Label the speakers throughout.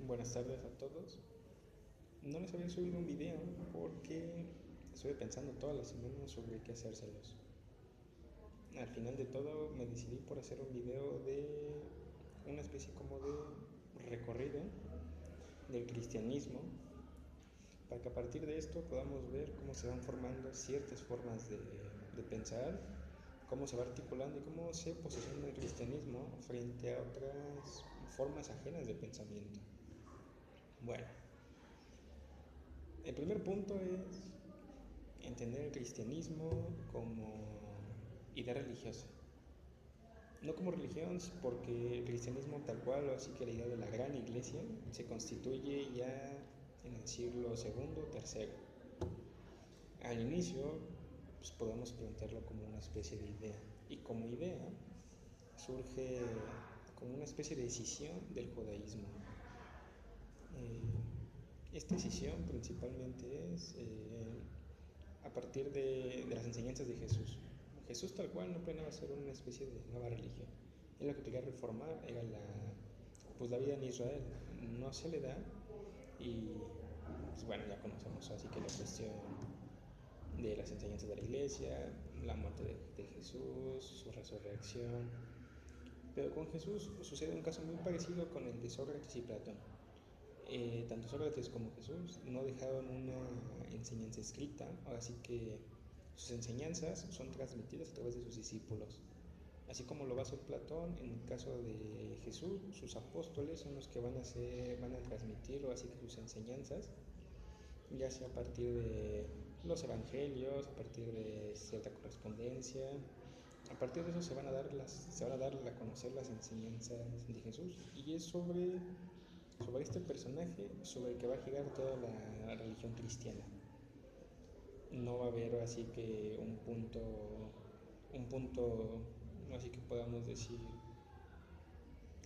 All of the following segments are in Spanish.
Speaker 1: Buenas tardes a todos. No les había subido un video porque estuve pensando toda la semana sobre qué hacérselos. Al final de todo me decidí por hacer un video de una especie como de recorrido del cristianismo para que a partir de esto podamos ver cómo se van formando ciertas formas de pensar, cómo se va articulando y cómo se posiciona el cristianismo frente a otras formas ajenas de pensamiento. Bueno, el primer punto es entender el cristianismo como idea religiosa. No como religión, porque el cristianismo tal cual, o así que la idea de la gran iglesia, se constituye ya en el siglo segundo o tercero. Al inicio, pues podemos plantearlo como una especie de idea. Y como idea, surge como una especie de decisión del judaísmo. Esta decisión principalmente es a partir de las enseñanzas de Jesús. Jesús tal cual no planeaba ser una especie de nueva religión. Él lo que quería reformar era la vida en Israel. No se le da y pues bueno, ya conocemos así que la cuestión de las enseñanzas de la iglesia, la muerte de Jesús, su resurrección. Pero con Jesús sucede un caso muy parecido con el de Sócrates y Platón. Tanto Sócrates como Jesús no dejaron una enseñanza escrita, así que sus enseñanzas son transmitidas a través de sus discípulos. Así como lo va a hacer Platón, en el caso de Jesús, sus apóstoles son los que van a transmitir, así que sus enseñanzas, ya sea a partir de los evangelios, a partir de cierta correspondencia. A partir de eso se van a dar a conocer las enseñanzas de Jesús, y es sobre este personaje sobre el que va a girar toda la religión cristiana. No va a haber así que un punto así que podamos decir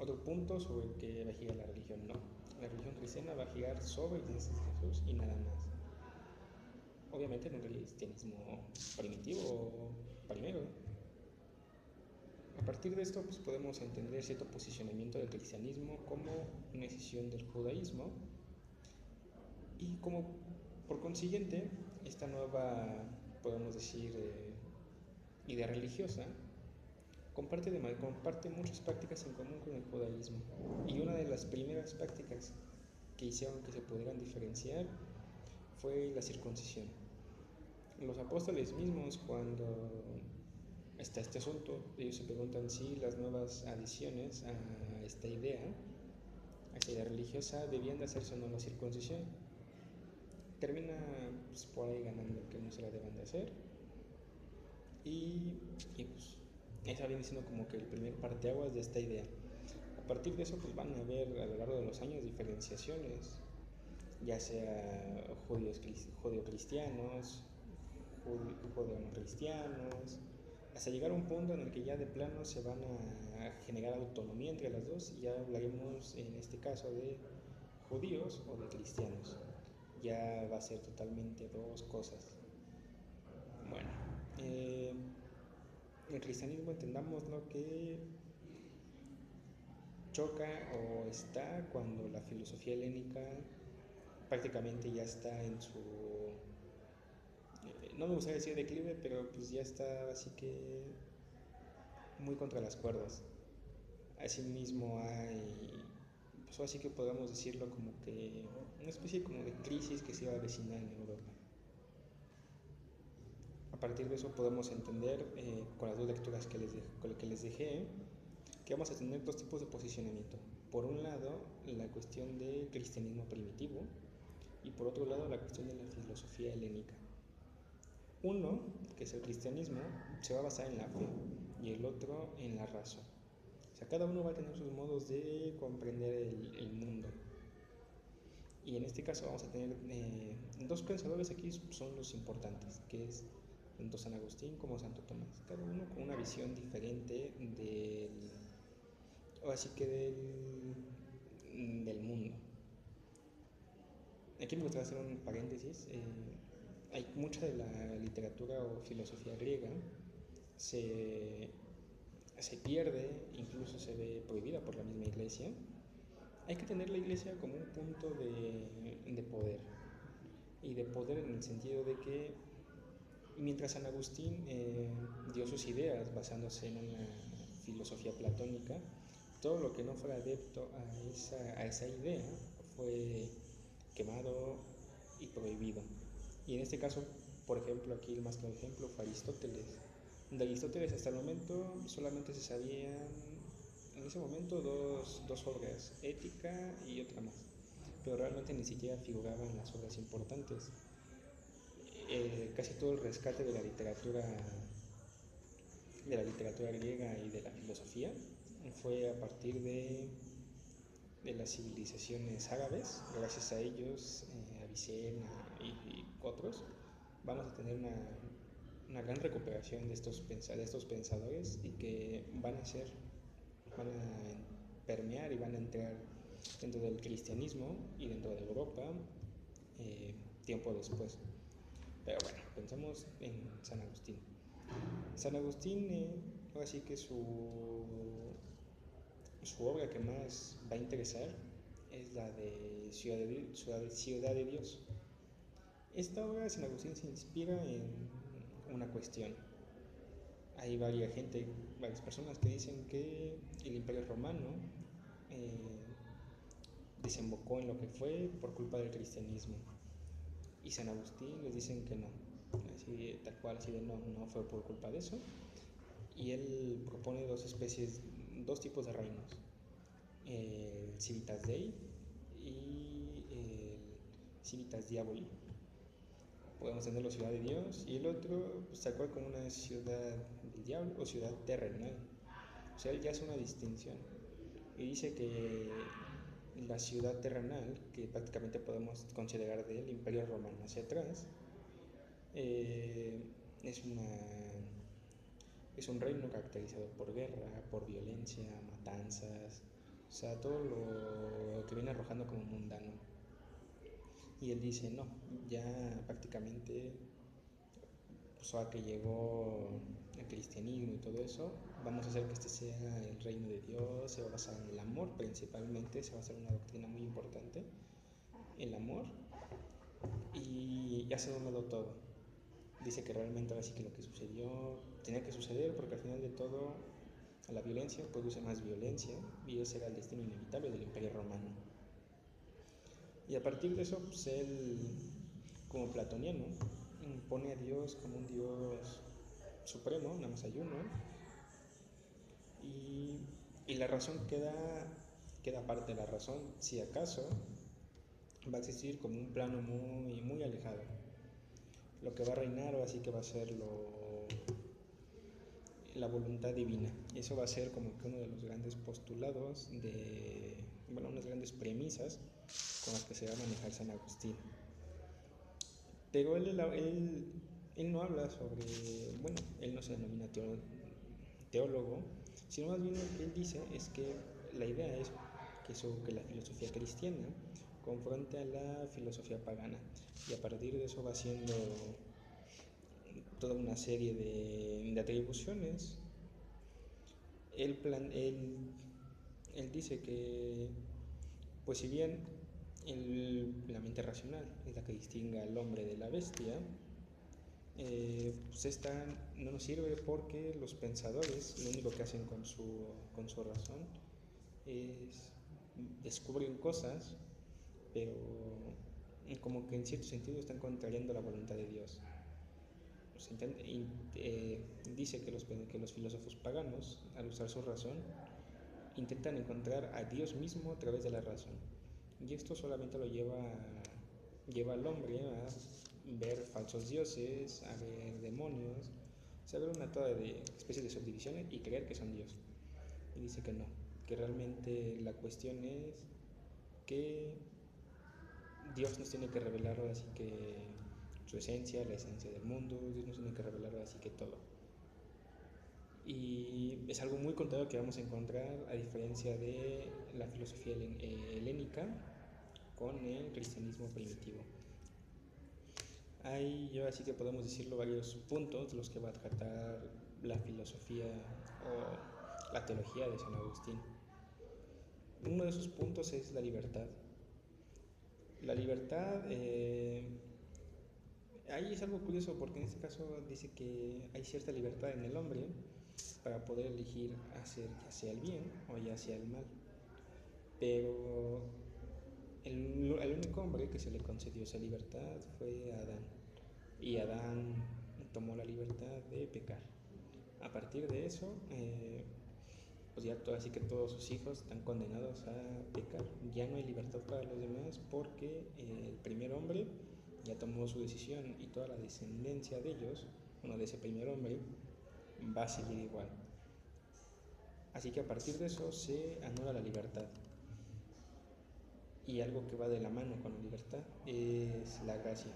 Speaker 1: otro punto sobre el que va a girar la religión. No, la religión cristiana va a girar sobre el de Jesús y nada más. Obviamente en un cristianismo primitivo, primero. A partir de esto pues podemos entender cierto posicionamiento del cristianismo como una escisión del judaísmo, y como por consiguiente esta nueva, podemos decir, idea religiosa comparte muchas prácticas en común con el judaísmo. Y una de las primeras prácticas que hicieron que se pudieran diferenciar fue la circuncisión. Los apóstoles mismos, cuando está este asunto, ellos se preguntan si las nuevas adiciones a esta idea religiosa, debían de hacerse o no la circuncisión. Termina pues, por ahí ganando que no se la deban de hacer, y pues esa viene siendo como que el primer parteaguas de esta idea. A partir de eso pues van a haber a lo largo de los años diferenciaciones, ya sea judío-cristianos, judío-no-cristianos, hasta llegar a un punto en el que ya de plano se van a generar autonomía entre las dos, y ya hablaremos en este caso de judíos o de cristianos. Ya va a ser totalmente dos cosas. Bueno, el cristianismo, entendamos lo que choca o está cuando la filosofía helénica prácticamente ya está en su, no me gustaría decir declive, pero pues ya está así que muy contra las cuerdas. Asimismo hay, pues así que podemos decirlo como que una especie como de crisis que se iba a avecinar en Europa. A partir de eso podemos entender, con las dos lecturas que les dejé, que vamos a tener dos tipos de posicionamiento. Por un lado, la cuestión del cristianismo primitivo, y por otro lado, la cuestión de la filosofía helénica. Uno, que es el cristianismo, se va a basar en la fe, y el otro en la razón. O sea, cada uno va a tener sus modos de comprender el mundo. Y en este caso vamos a tener dos pensadores aquí, son los importantes, que es tanto San Agustín como Santo Tomás, cada uno con una visión diferente del mundo. Aquí me gustaría hacer un paréntesis. Hay mucha de la literatura o filosofía griega se pierde, incluso se ve prohibida por la misma iglesia, hay que tener la iglesia como un punto de poder, y de poder en el sentido de que mientras San Agustín dio sus ideas basándose en una filosofía platónica, todo lo que no fuera adepto a esa idea fue quemado y prohibido. Y en este caso, por ejemplo, aquí el más claro ejemplo fue Aristóteles. De Aristóteles hasta el momento solamente se sabían, en ese momento, dos obras, Ética y otra más, pero realmente ni siquiera figuraban las obras importantes. Casi todo el rescate de la literatura griega y de la filosofía fue a partir de las civilizaciones árabes. Gracias a ellos, Avicena y otros, vamos a tener una gran recuperación de estos pensadores, y que van a permear y van a entrar dentro del cristianismo y dentro de Europa tiempo después. Pero bueno, pensamos en San Agustín. San Agustín, ahora sí que su obra que más va a interesar es la de Ciudad de Dios. Esta obra de San Agustín se inspira en una cuestión. Hay varias personas que dicen que el Imperio Romano desembocó en lo que fue por culpa del cristianismo, y San Agustín les dicen que no, así tal cual, así de no fue por culpa de eso. Y él propone dos tipos de reinos, el Civitas Dei y el Civitas Diaboli. Podemos tener la ciudad de Dios, y el otro pues, tal cual como una ciudad del diablo o ciudad terrenal. O sea, él ya hace una distinción y dice que la ciudad terrenal, que prácticamente podemos considerar del Imperio Romano hacia atrás, es un reino caracterizado por guerra, por violencia, matanzas, o sea, todo lo que viene arrojando como mundano. Y él dice, no, ya prácticamente, pues ahora que llegó el cristianismo y todo eso, vamos a hacer que este sea el reino de Dios, se va a basar en el amor principalmente, se va a hacer una doctrina muy importante, el amor, y hace de un lado todo. Dice que realmente ahora sí que lo que sucedió tenía que suceder, porque al final de todo a la violencia produce más violencia, y ese era el destino inevitable del Imperio Romano. Y a partir de eso, pues él, como platoniano, pone a Dios como un Dios supremo, nada más hay uno, y la razón queda aparte. La razón, si acaso, va a existir como un plano muy, muy alejado. Lo que va a reinar, o así que va a ser la voluntad divina. Y eso va a ser como que uno de los grandes postulados unas grandes premisas con las que se va a manejar San Agustín. Pero él no habla sobre, él no se denomina teólogo, sino más bien lo que él dice es que la idea es que la filosofía cristiana confronte a la filosofía pagana, y a partir de eso va haciendo toda una serie de atribuciones. Él dice que, pues si bien la mente racional es la que distingue al hombre de la bestia, pues esta no nos sirve, porque los pensadores lo único que hacen con su razón es descubrir cosas, pero como que en cierto sentido están contrariando la voluntad de Dios. Dice que los filósofos paganos, al usar su razón, intentan encontrar a Dios mismo a través de la razón, y esto solamente lo lleva al hombre a ver falsos dioses, a ver demonios, o sea, a ver una toda de especies de subdivisiones y creer que son Dios. Y dice que no, que realmente la cuestión es que Dios nos tiene que revelar así que su esencia, la esencia del mundo. Dios nos tiene que revelar así que todo. Y es algo muy contrario que vamos a encontrar, a diferencia de la filosofía helénica con el cristianismo primitivo. Hay, yo así que podemos decirlo, varios puntos de los que va a tratar la filosofía o la teología de San Agustín. Uno de esos puntos es la libertad. La libertad, ahí es algo curioso porque en este caso dice que hay cierta libertad en el hombre para poder elegir hacer ya sea el bien o ya sea el mal. Pero el único hombre que se le concedió esa libertad fue Adán. Y Adán tomó la libertad de pecar. A partir de eso, pues ya así que todos sus hijos están condenados a pecar. Ya no hay libertad para los demás porque el primer hombre ya tomó su decisión y toda la descendencia de ellos, bueno, de ese primer hombre, va a seguir igual. Así que a partir de eso se anula la libertad. Y algo que va de la mano con la libertad es la gracia.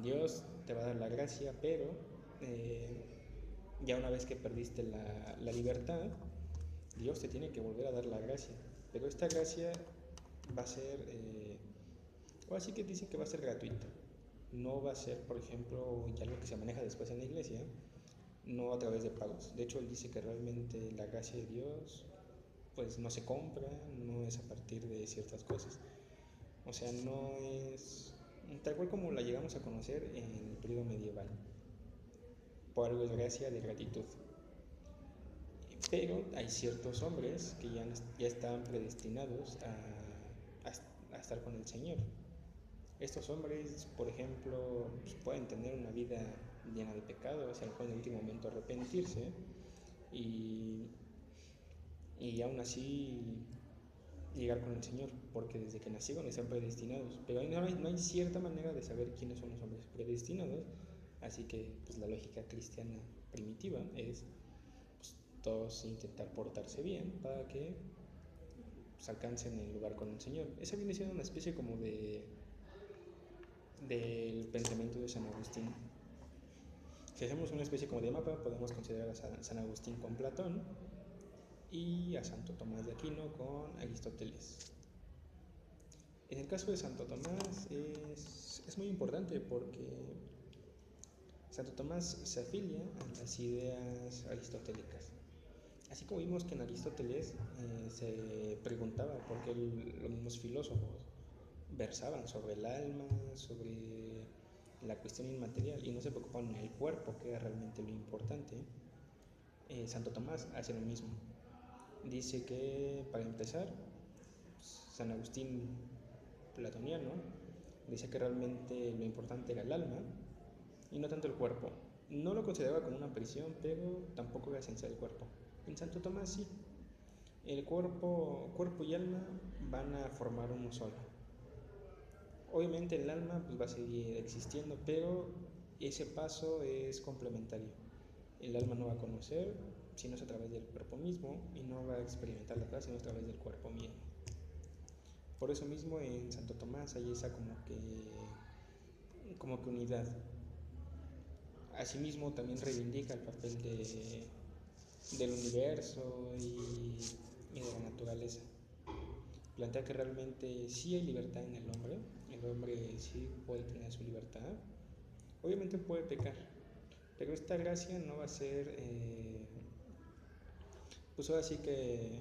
Speaker 1: Dios te va a dar la gracia, pero ya una vez que perdiste la libertad, Dios te tiene que volver a dar la gracia. Pero esta gracia va a ser, o así que dice que va a ser gratuita. No va a ser, por ejemplo, ya lo que se maneja después en la iglesia, no a través de pagos. De hecho, él dice que realmente la gracia de Dios pues no se compra, no es a partir de ciertas cosas. O sea, no es tal cual como la llegamos a conocer en el periodo medieval. Por algo es gracia de gratitud. Pero hay ciertos hombres que ya están predestinados a estar con el Señor. Estos hombres, por ejemplo, pues pueden tener una vida llena de pecados, a lo mejor en el último momento arrepentirse y, y aún así llegar con el Señor, porque desde que nacieron están predestinados. Pero no hay cierta manera de saber quiénes son los hombres predestinados, así que pues la lógica cristiana primitiva es pues, todos intentar portarse bien para que pues, alcancen el lugar con el Señor. Esa viene siendo una especie como del pensamiento de San Agustín. Si hacemos una especie como de mapa, podemos considerar a San Agustín con Platón y a Santo Tomás de Aquino con Aristóteles. En el caso de Santo Tomás es muy importante porque Santo Tomás se afilia a las ideas aristotélicas. Así como vimos que en Aristóteles se preguntaba por qué los mismos filósofos versaban sobre el alma, sobre la cuestión inmaterial y no se preocupaban en el cuerpo, que era realmente lo importante, Santo Tomás hace lo mismo. Dice que, para empezar, San Agustín platoniano dice que realmente lo importante era el alma y no tanto el cuerpo. No lo consideraba como una prisión, pero tampoco era esencial el cuerpo. En Santo Tomás sí, el cuerpo y alma van a formar uno solo. Obviamente el alma pues, va a seguir existiendo, pero ese paso es complementario. El alma no va a conocer si no es a través del cuerpo mismo y no va a experimentar la paz si no es a través del cuerpo mismo. Por eso mismo en Santo Tomás hay esa como que unidad. Asimismo también reivindica el papel del universo y de la naturaleza. Plantea que realmente sí hay libertad en el hombre sí puede tener su libertad, obviamente puede pecar, pero esta gracia no va a ser, pues ahora sí que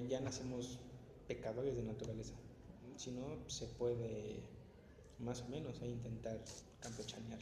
Speaker 1: ya nacemos pecadores de naturaleza, sino se puede más o menos intentar campechanearlo.